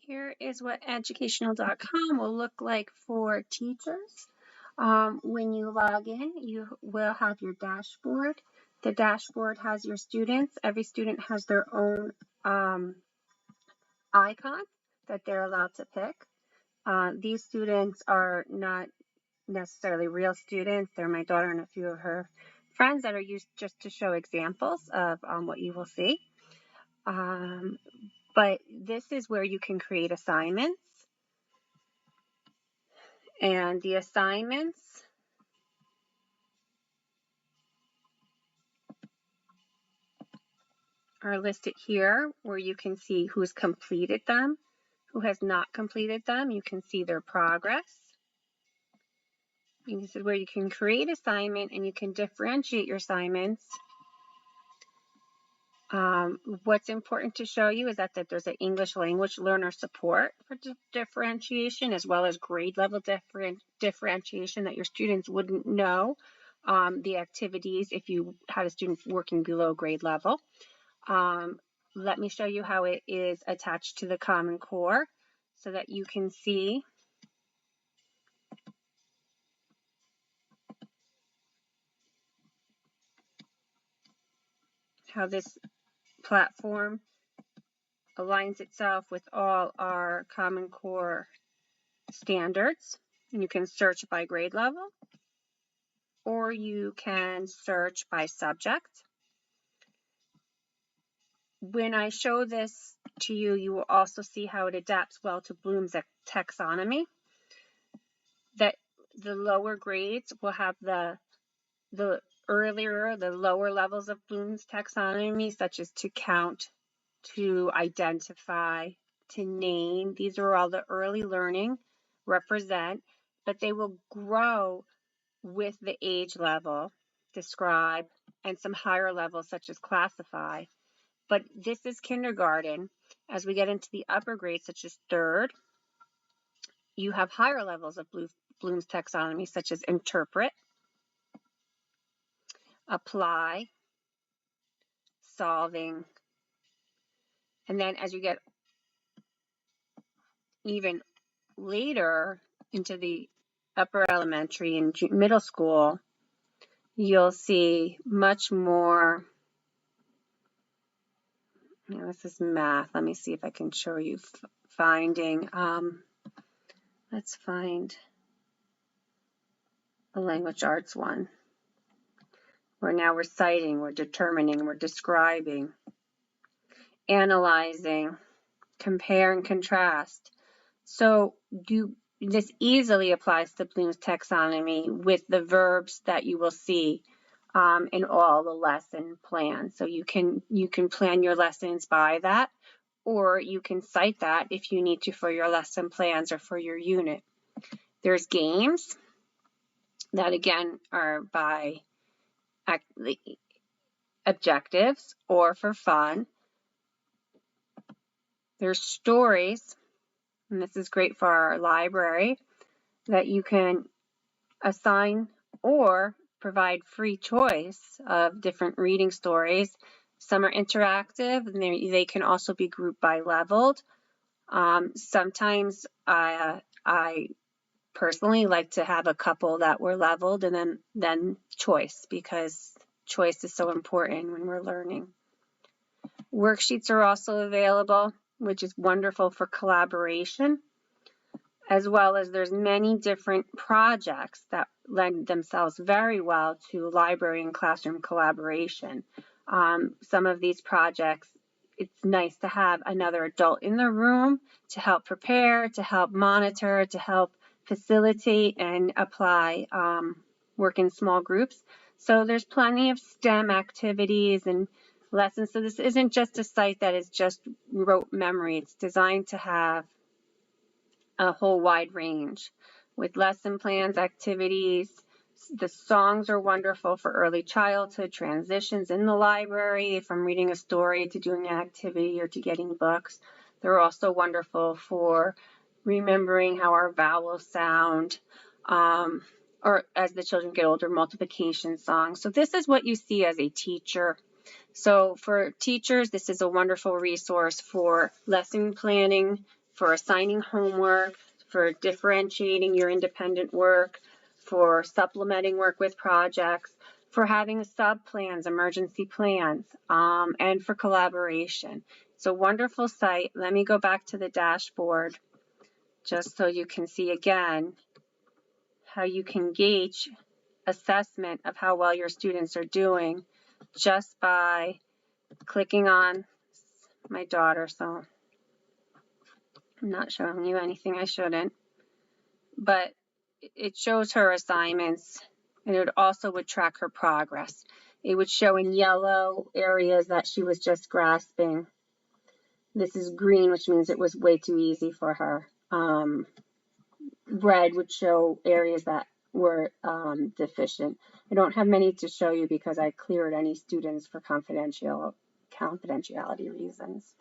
Here is what educational.com will look like for teachers. When you log in, you will have your dashboard. The dashboard has your students. Every student has their own icon that they're allowed to pick. These students are not necessarily real students. They're my daughter and a few of her friends that are used just to show examples of what you will see. But this is where you can create assignments. And the assignments are listed here where you can see who's completed them, who has not completed them. You can see their progress. And this is where you can create assignment and you can differentiate your assignments. What's important to show you is that there's an English language learner support for differentiation, as well as grade level differentiation that your students wouldn't know the activities if you had a student working below grade level. Let me show you how it is attached to the Common Core so that you can see how this platform aligns itself with all our Common Core standards. And you can search by grade level, or you can search by subject. When I show this to you, you will also see how it adapts well to Bloom's taxonomy. That the lower grades will have the lower levels of Bloom's taxonomy, such as to count, to identify, to name. These are all the early learning represent, but they will grow with the age level, describe, and some higher levels such as classify. But this is kindergarten. As we get into the upper grades, such as third, you have higher levels of Bloom's taxonomy, such as interpret, apply, solving. And then as you get even later into the upper elementary and middle school, you'll see much more. This is math. Let me see if I can show you finding. Let's find a language arts one. Where now we're citing, we're determining, we're describing, analyzing, compare and contrast. So this easily applies to Bloom's taxonomy with the verbs that you will see in all the lesson plans. So you can plan your lessons by that, or you can cite that if you need to for your lesson plans or for your unit. There's games that again are by objectives or for fun. There's stories, and this is great for our library, that you can assign or provide free choice of different reading stories. Some are interactive, and they can also be grouped by leveled. Sometimes I personally like to have a couple that were leveled and then choice, because choice is so important when we're learning. Worksheets are also available, which is wonderful for collaboration, as well as there's many different projects that lend themselves very well to library and classroom collaboration. Some of these projects, it's nice to have another adult in the room to help prepare, to help monitor, to help facilitate and apply work in small groups. So there's plenty of STEM activities and lessons. So this isn't just a site that is just rote memory. It's designed to have a whole wide range with lesson plans, activities. The songs are wonderful for early childhood transitions in the library, from reading a story to doing an activity or to getting books. They're also wonderful for remembering how our vowels sound, or as the children get older, multiplication songs. So this is what you see as a teacher. So for teachers, this is a wonderful resource for lesson planning, for assigning homework, for differentiating your independent work, for supplementing work with projects, for having sub-plans, emergency plans, and for collaboration. It's a wonderful site. Let me go back to the dashboard just so you can see again how you can gauge assessment of how well your students are doing just by clicking on my daughter. So I'm not showing you anything I shouldn't, but it shows her assignments, and it also would track her progress. It would show in yellow areas that she was just grasping. This is green, which means it was way too easy for her. Red would show areas that were deficient. I don't have many to show you because I cleared any students for confidentiality reasons.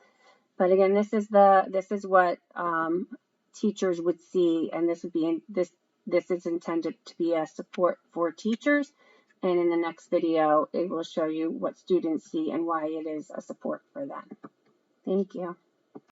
But again, this is what teachers would see, and this is intended to be a support for teachers. And in the next video, it will show you what students see and why it is a support for them. Thank you.